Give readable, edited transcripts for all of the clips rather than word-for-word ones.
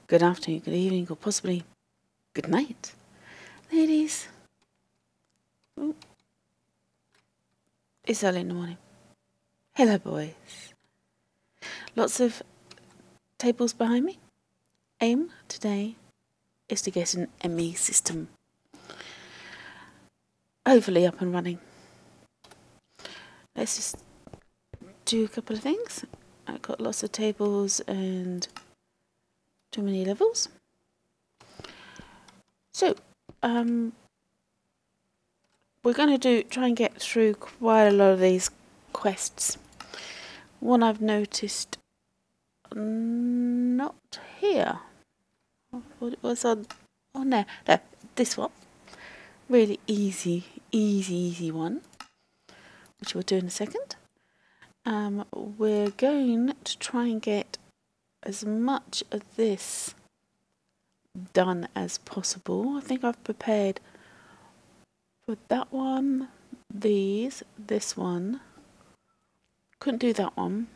good afternoon, good evening, or possibly good night, ladies. Ooh. It's early in the morning. Hello, boys. Lots of tables behind me. Aim today is to get an ME system overly up and running. Let's just do a couple of things. I've got lots of tables and too many levels. So, we're going to try and get through quite a lot of these quests. One I've noticed, not here. What was on there? No, this one. Really easy one, which we'll do in a second. We're going to try and get as much of this done as possible. I think I've prepared for that one, this one. Couldn't do that one.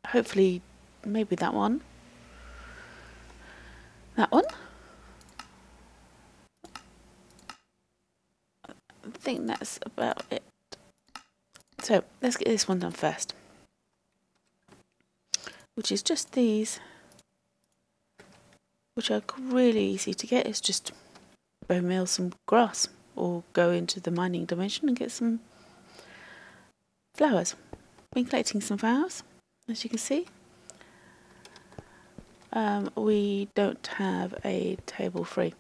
Hopefully, maybe that one. That one. I think that's about it. So, let's get this one done first. Which is just these, which are really easy to get. It's just bone meal some grass or go into the mining dimension and get some flowers. Been collecting some flowers, as you can see. We don't have a table free.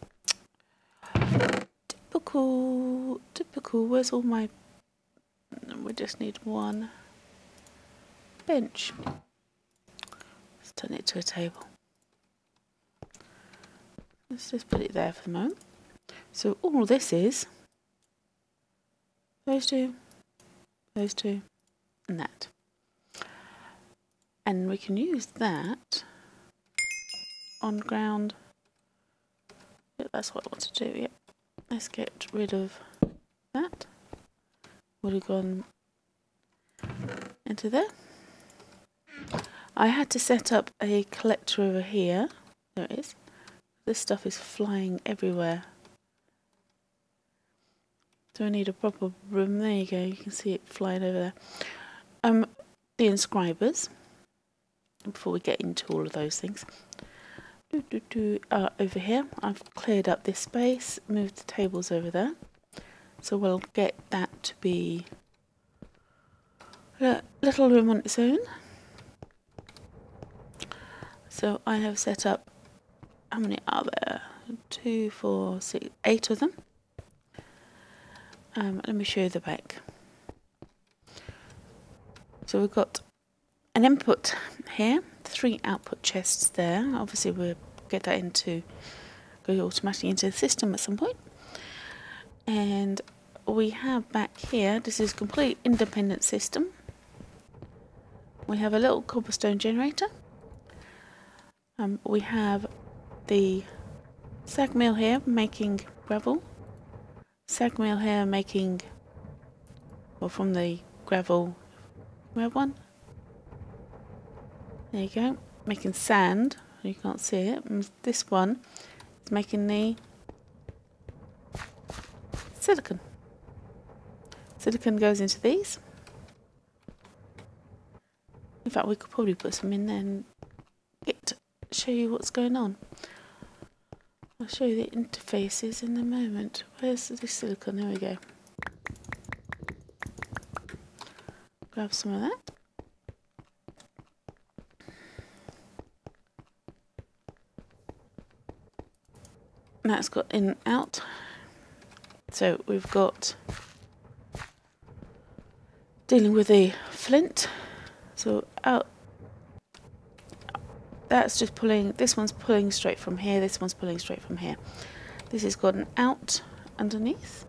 Typical. Where's all my... We just need one bench. Let's turn it to a table. Let's just put it there for the moment. So all this is those two, and that. And we can use that on ground. Yeah, that's what I want to do, yep. Let's get rid of that. Would have gone into there. I had to set up a collector over here. There it is. This stuff is flying everywhere. So I need a proper room. There you go. You can see it flying over there. The inscribers. Before we get into all of those things. Over here, I've cleared up this space. Moved the tables over there. So we'll get that to be a little room on its own. So I have set up, how many are there? 2, 4, 6, 8 of them. Let me show you the back. So we've got an input here, 3 output chests there. Obviously we'll get that go automatically into the system at some point. And we have back here, this is a complete independent system. We have a little cobblestone generator. We have the sag mill here making gravel. Sag mill here making, well, from the gravel, we have one. There you go, making sand. You can't see it. And this one is making the silicon. Silicon goes into these. In fact, we could probably put some in there and show you what's going on. I'll show you the interfaces in a moment. Where's the silicon? There we go. Grab some of that. That's got in and out. So we've got dealing with the flint. So out. That's just pulling, this one's pulling straight from here, this one's pulling straight from here. This has got an out underneath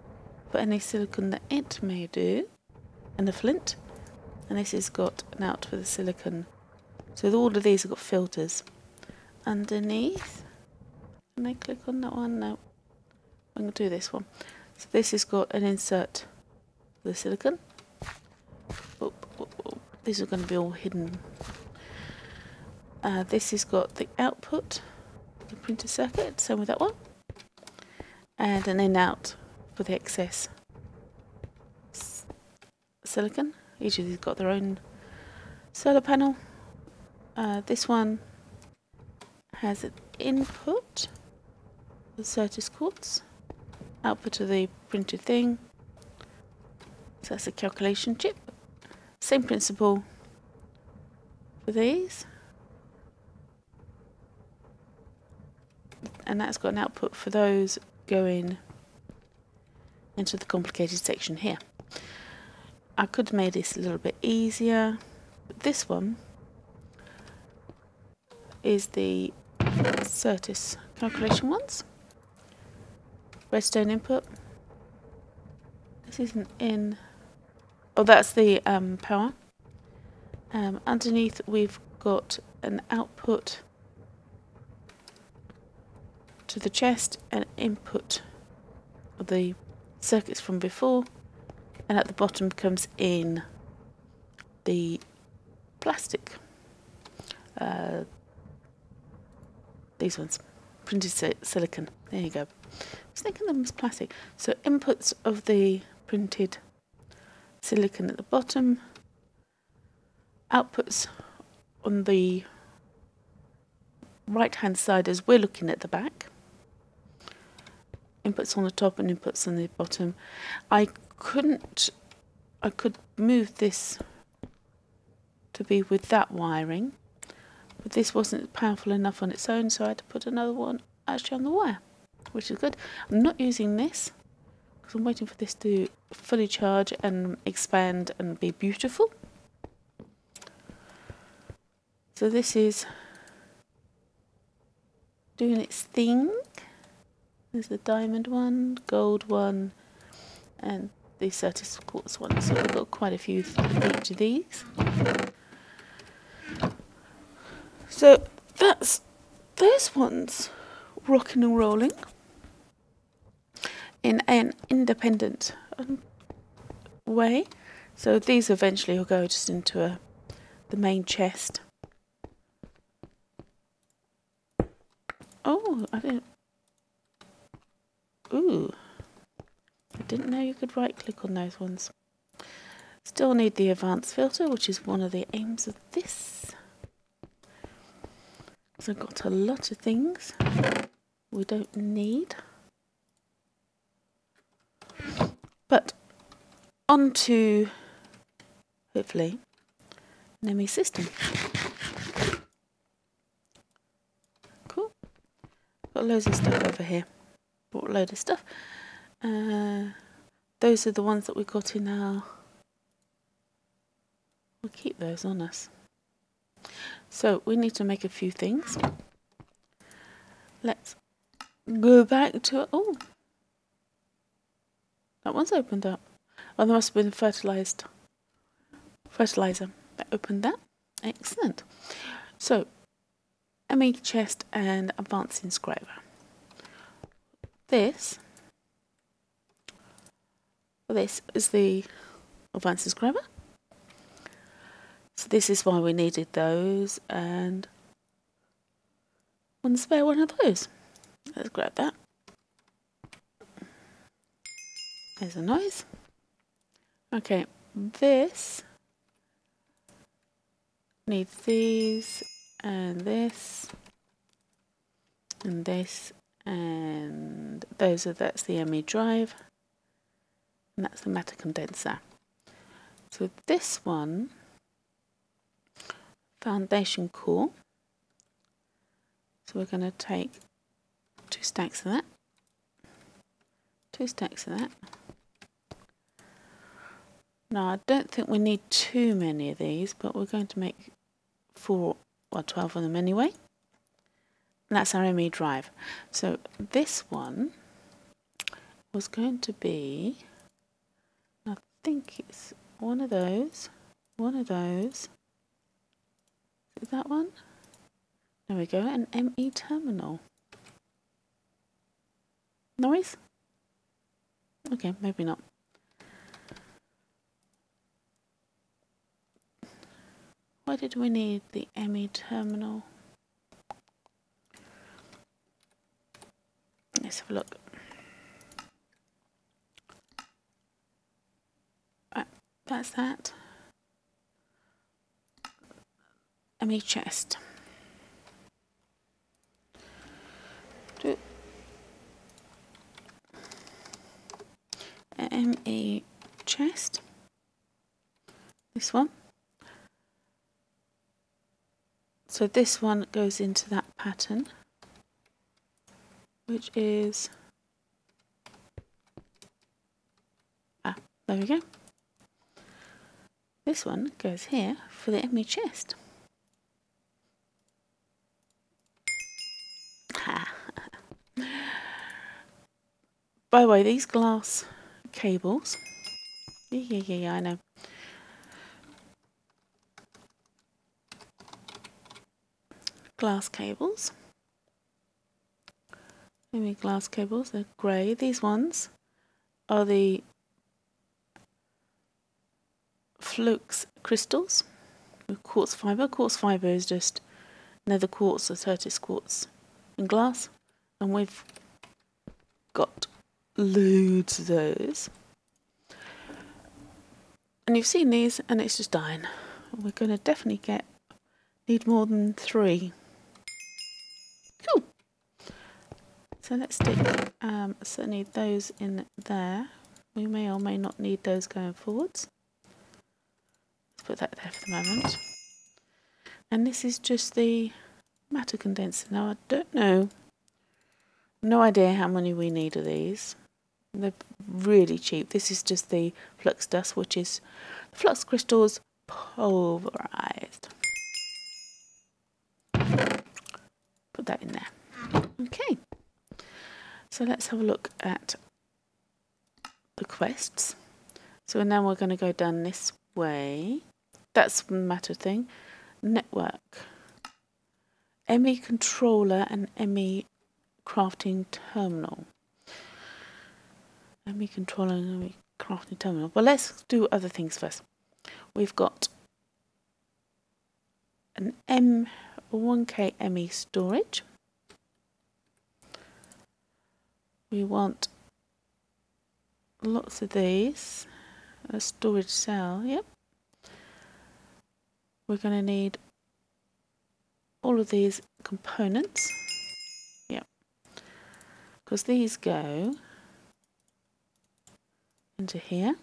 for any silicon that it may do, and the flint. And this has got an out for the silicon. So all of these have got filters. Underneath, can I click on that one? No. I'm going to do this one. So this has got an insert for the silicon. These are going to be all hidden. This has got the output the printed circuit, same with that one. And an in-out for the excess silicon. Each of these got their own solar panel. This one has an input, the Certis quartz, output to the printed thing. So that's a calculation chip. Same principle for these. And that's got an output for those going into the complicated section here. I could have made this a little bit easier, but this one is the Certis calculation ones. Redstone input. This isn't in. Oh, that's the power. Underneath we've got an output to the chest and input of the circuits from before, and at the bottom comes in the plastic. These ones, printed silicon. There you go. I was thinking them as plastic. So inputs of the printed silicon at the bottom, outputs on the right hand side as we're looking at the back, inputs on the top and inputs on the bottom. I could move this to be with that wiring, but this wasn't powerful enough on its own, so I had to put another one actually on the wire, which is good. I'm not using this because I'm waiting for this to fully charge and expand and be beautiful. So this is doing its thing. There's the diamond one, gold one, and the Certis quartz one. So we've got quite a few of each of these. So that's those ones rocking and rolling in an independent way. So these eventually will go just into the main chest. Oh, I didn't. Ooh, I didn't know you could right click on those ones. Still need the advanced filter, which is one of the aims of this. So I've got a lot of things we don't need. But on to, hopefully, an ME system. Cool. Got loads of stuff over here. Brought a load of stuff. Those are the ones that we got in our... We'll keep those on us. So we need to make a few things. Let's go back to... Oh! That one's opened up. Oh, there must have been fertilizer that opened that. Excellent. So, ME chest and advanced inscriber. This is the advanced inscriber. So this is why we needed those, and one spare one of those. Let's grab that. There's a noise. Okay, this needs these, and this, and this, and that's the ME drive, and that's the matter condenser. So this one, foundation core. So we're going to take 2 stacks of that, 2 stacks of that. Now I don't think we need too many of these, but we're going to make 4 or 12 of them anyway. And that's our ME drive. So this one was going to be, I think it's one of those. Is that one? There we go, an ME terminal. Noise? Okay, maybe not. Why did we need the ME terminal? Let's have a look. Right, that's that. ME chest. ME chest. This one. So this one goes into that pattern, which is, there we go. This one goes here for the ME chest. By the way, these glass cables, yeah, I know. Glass cables. ME glass cables, they're grey. These ones are the flux crystals with quartz fibre. Quartz fibre is just nether quartz or Tertis quartz in glass, and we've got loads of those. And you've seen these, and it's just dying. We're going to definitely need more than 3. Cool. So let's stick certainly those in there. We may or may not need those going forwards. Let's put that there for the moment. And this is just the matter condenser. Now I don't know, no idea how many we need of these. They're really cheap. This is just the flux dust, which is the flux crystals pulverized. Put that in there. Okay. So let's have a look at the quests. So now we're going to go down this way. That's the matter thing. Network. ME controller and ME crafting terminal. ME controller and ME crafting terminal. Well, let's do other things first. We've got an 1K ME storage. We want lots of these. A storage cell, yep. We're going to need all of these components, yep, because these go into here.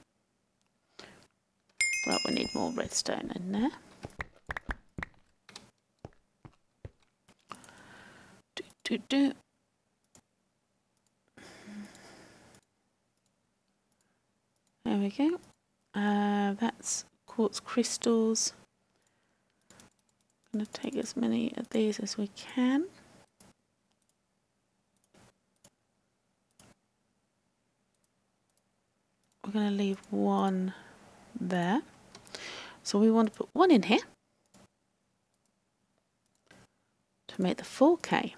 Right, we need more redstone in there. There we go. That's quartz crystals. I'm going to take as many of these as we can. We're going to leave one there. So we want to put one in here to make the 4K.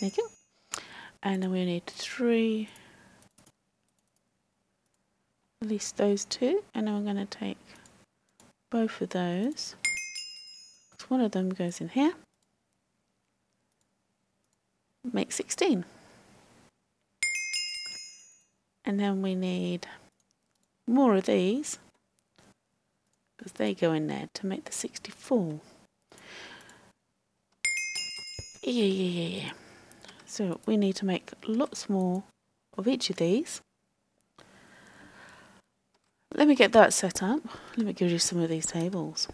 There you go. And then we need 3, at least those 2, and then we're going to take both of those. So one of them goes in here. Make 16. And then we need more of these, because they go in there to make the 64. Yeah. So we need to make lots more of each of these. Let me get that set up. Let me give you some of these tables.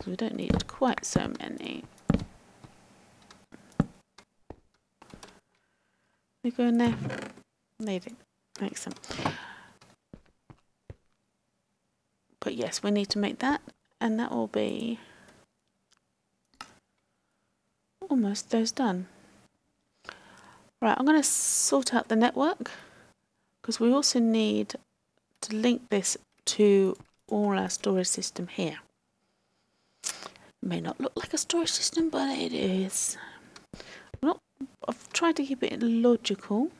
We don't need quite so many. They go in there. Need it. Excellent. But yes, we need to make that, and that will be almost those done. Right, I'm going to sort out the network, because we also need to link this to all our storage system here. It may not look like a storage system, but it is. I've tried to keep it logical. What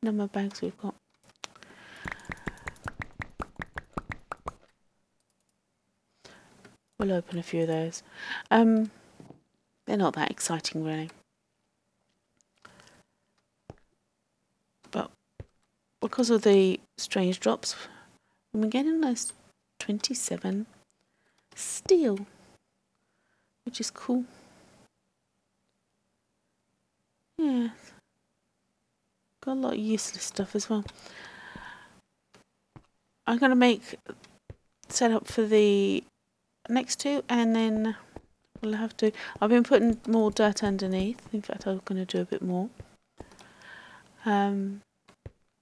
number of bags we've got? We'll open a few of those. They're not that exciting, really. because of the strange drops, we're getting those 27 steel, which is cool. Yeah, got a lot of useless stuff as well. I'm going to make set up for the next two, and then we'll have to. I've been putting more dirt underneath. In fact, I'm going to do a bit more.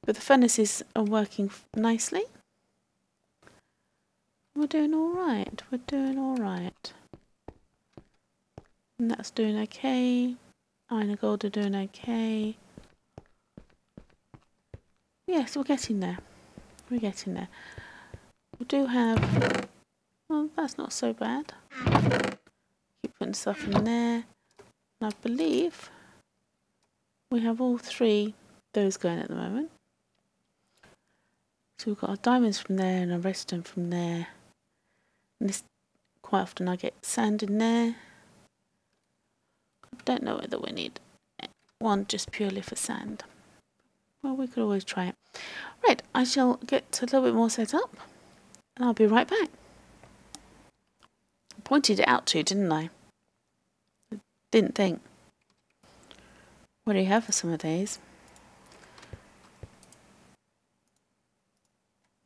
But the furnaces are working nicely. We're doing all right. We're doing all right. And that's doing okay. Iron and gold are doing okay. Yes, we're getting there. We're getting there. We do have... Well, that's not so bad. Keep putting stuff in there. And I believe we have all three those going at the moment. So we've got our diamonds from there and our redstone from there. And this, quite often I get sand in there. I don't know whether we need one just purely for sand. Well, we could always try it. Right, I shall get a little bit more set up and I'll be right back. I pointed it out to you, didn't I? I didn't think. What do you have for some of these?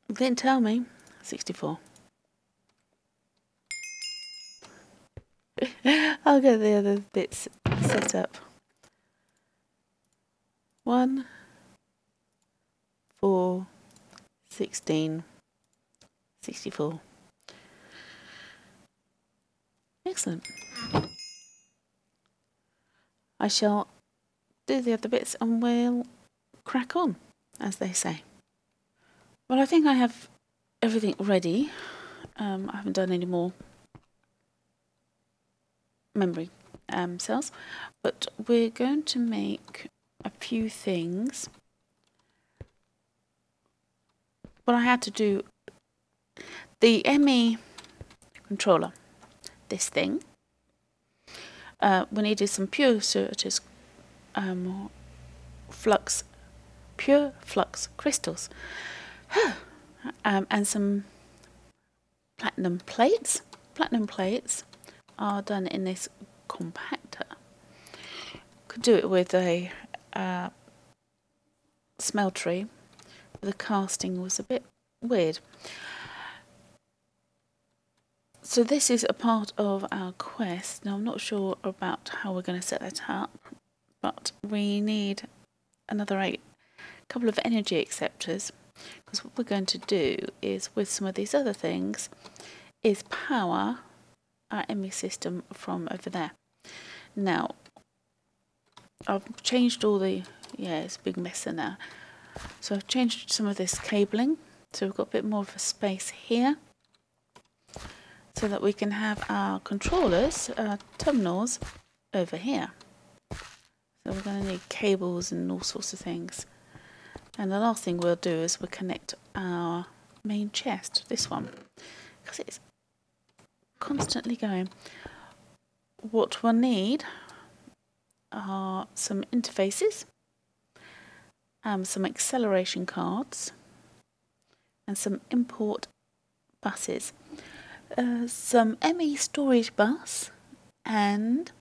You didn't tell me. 64. I'll get the other bits set up. 1, 4, 16, 64. Excellent. I shall do the other bits and we'll crack on, as they say. Well, I think I have everything ready. I haven't done any more memory cells, but we're going to make a few things. What I had to do, the ME controller, this thing, we needed some pure circuitous pure flux crystals, and some platinum plates. Platinum plates are done in this compactor. Could do it with a smeltery. The casting was a bit weird. So this is a part of our quest. Now I'm not sure about how we're going to set that up, but we need another couple of energy acceptors, because what we're going to do is, with some of these other things, is power our ME system from over there. Now I've changed all the, yeah, it's a big mess in there. So I've changed some of this cabling, so we've got a bit more of a space here, so that we can have our controllers, terminals, over here. So we're going to need cables and all sorts of things. And the last thing we'll do is we'll connect our main chest, this one, because it's constantly going. What we'll need are some interfaces, some acceleration cards, and some import buses. Some ME storage bus and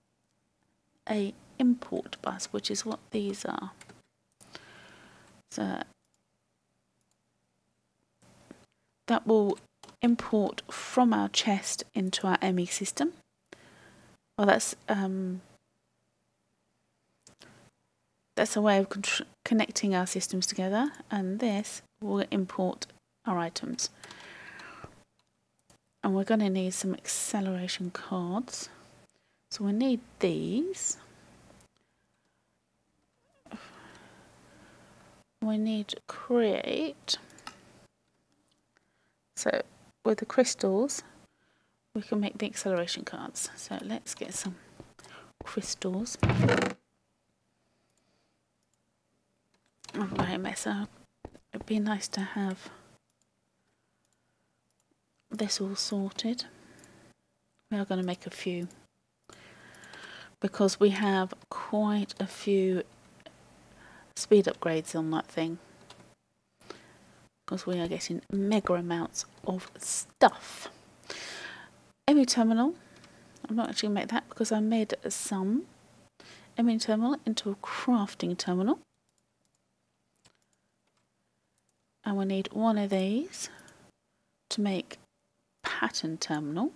a import bus, which is what these are. So that will import from our chest into our ME system. Well, that's a way of connecting our systems together, and this will import our items. And we're going to need some acceleration cards. So we need these. We need to create. So with the crystals, we can make the acceleration cards. So let's get some crystals. I'm going to mess up. It'd be nice to have this all sorted. We are going to make a few, because we have quite a few speed upgrades on that thing. because we are getting mega amounts of stuff. ME terminal, I'm not actually going to make that because I made some ME terminal into a crafting terminal. And we need one of these to make pattern terminal.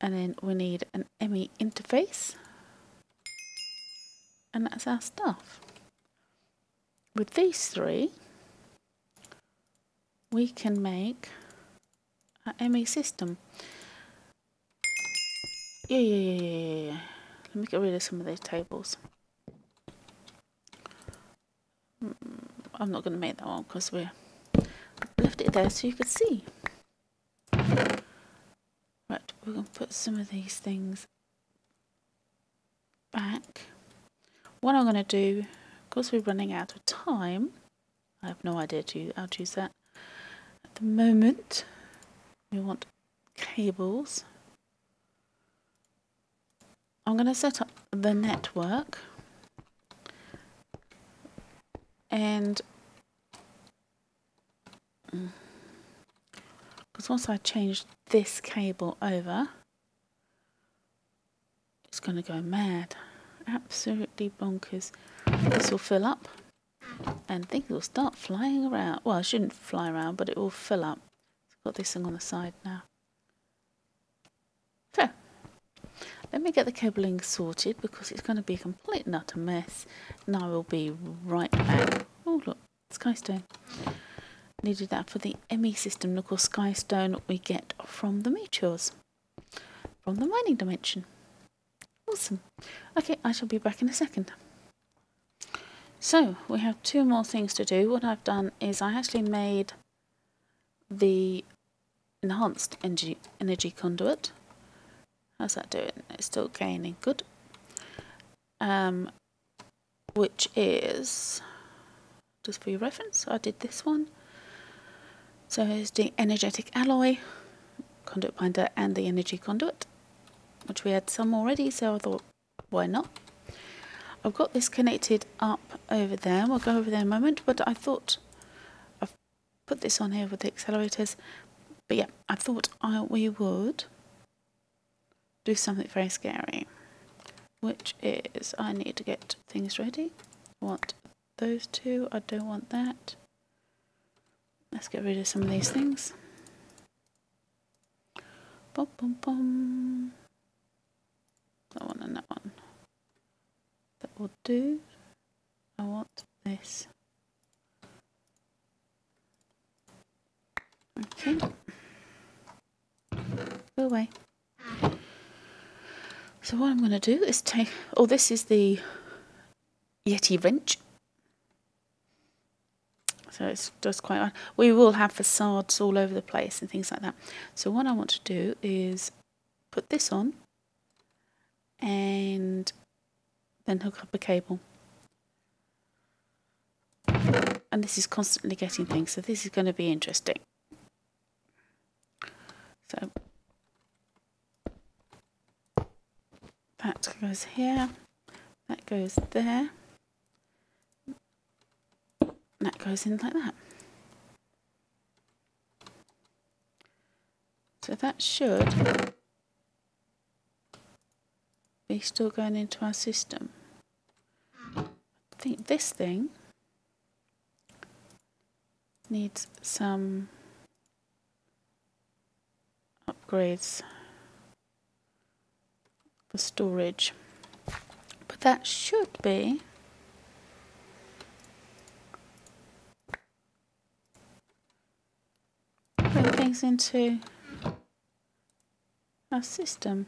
And then we need an ME interface. And that's our stuff. With these three, we can make a ME system. Yeah. Let me get rid of some of those tables. I'm not going to make that one because we left it there so you could see. Right, we're going to put some of these things back. What I'm going to do, because we're running out of time, I have no idea how to use that. At the moment, we want cables. I'm going to set up the network, and because once I change this cable over, it's going to go mad, absolutely bonkers. This will fill up and things will start flying around. Well, it shouldn't fly around, but it will fill up. I've got this thing on the side now. So let me get the cabling sorted because it's going to be a complete and utter mess, and I will be right back. Oh look, Skystone. Needed that for the ME system. Look, Skystone we get from the meteors, from the mining dimension. Awesome. Okay, I shall be back in a second. So we have two more things to do. What I've done is I actually made the enhanced energy conduit. How's that doing? It's still gaining. Good. Which is, just for your reference, I did this one. So it's the energetic alloy, conduit binder, and the energy conduit, which we had some already, so I thought, why not? I've got this connected up over there. We'll go over there in a moment, but I thought I've put this on here with the accelerators. But yeah, I thought we would do something very scary, which is I need to get things ready. I want those two. I don't want that. Let's get rid of some of these things. Bum, bum, bum. That one and that one. That will do. I want this. Okay. Go away. So what I'm going to do is take... Oh, this is the Yeti wrench. So it's just quite... We will have facades all over the place and things like that. So what I want to do is put this on and then hook up a cable. And this is constantly getting things, so this is going to be interesting. So that goes here, that goes there, that goes in like that. So that should be still going into our system. I think this thing needs some upgrades for storage, but that should be putting things into our system.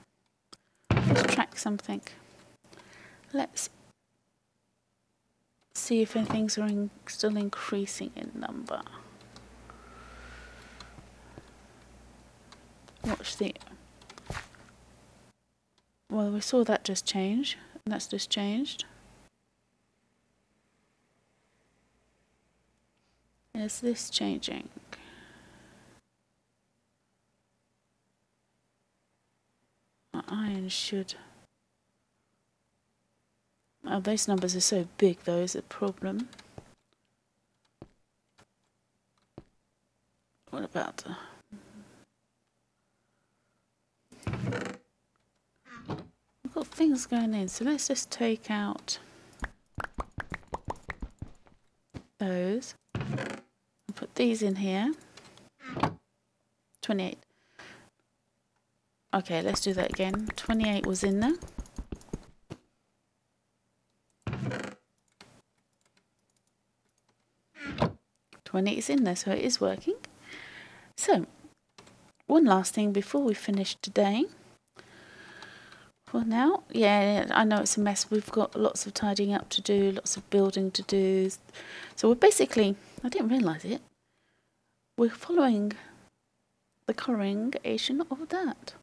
Let's track something. Let's see if things are still increasing in number. Watch the... Well, we saw that just change, and that's just changed. Is this changing? Our iron should... Oh, those numbers are so big though, is a problem. about... We've got things going in, so let's just take out those and put these in here. 28. Okay, let's do that again. 28 was in there. It's in there, so it is working. So, one last thing before we finish today. For now, yeah, I know it's a mess. We've got lots of tidying up to do, lots of building to do. So we're basically, I didn't realise it, we're following the congregation of that.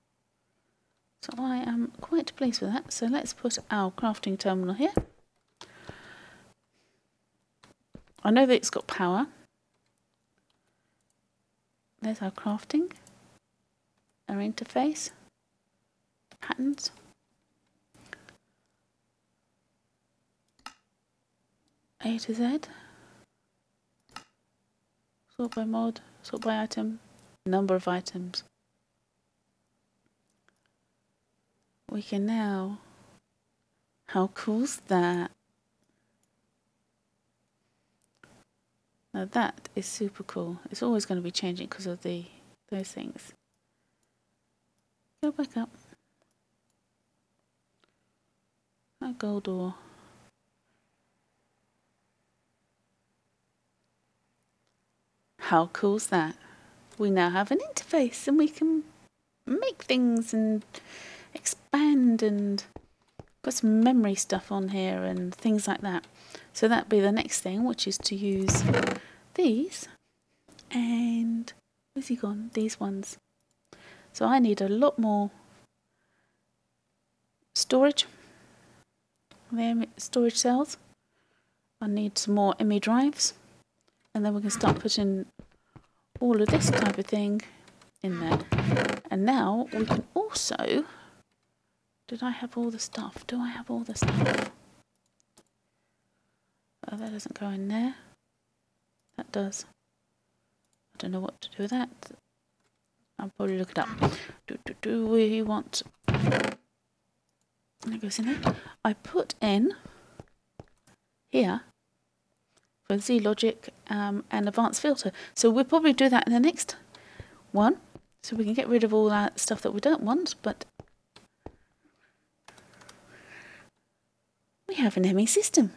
So I am quite pleased with that. So let's put our crafting terminal here. I know that it's got power. There's our crafting, our interface, patterns. A to Z. Sort by mod, sort by item, number of items. We can now, how cool's that? Now that is super cool. It's always going to be changing because of those things. Go back up. That gold ore. How cool's that? We now have an interface and we can make things and expand and put some memory stuff on here and things like that. So that'd be the next thing, which is to use these and where's he gone? These ones. So I need a lot more storage. Storage cells. I need some more ME drives, and then we can start putting all of this type of thing in there. And now we can also, did I have all the stuff? Do I have all the stuff? Oh, that doesn't go in there. That does. I don't know what to do with that. I'll probably look it up. Do we want... That goes in there. I put in here for Z-Logic and advanced filter. So we'll probably do that in the next one. So we can get rid of all that stuff that we don't want, but we have an ME system.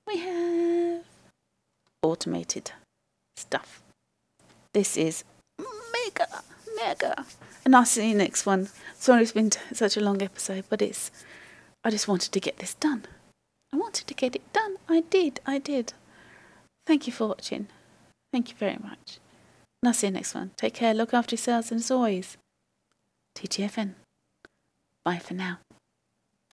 We have automated stuff. This is mega. And I'll see you next one. Sorry it's been such a long episode, but I just wanted to get this done. I wanted to get it done. I did. Thank you for watching. Thank you very much. And I'll see you next one. Take care, look after yourselves, and as always, TTFN. Bye for now.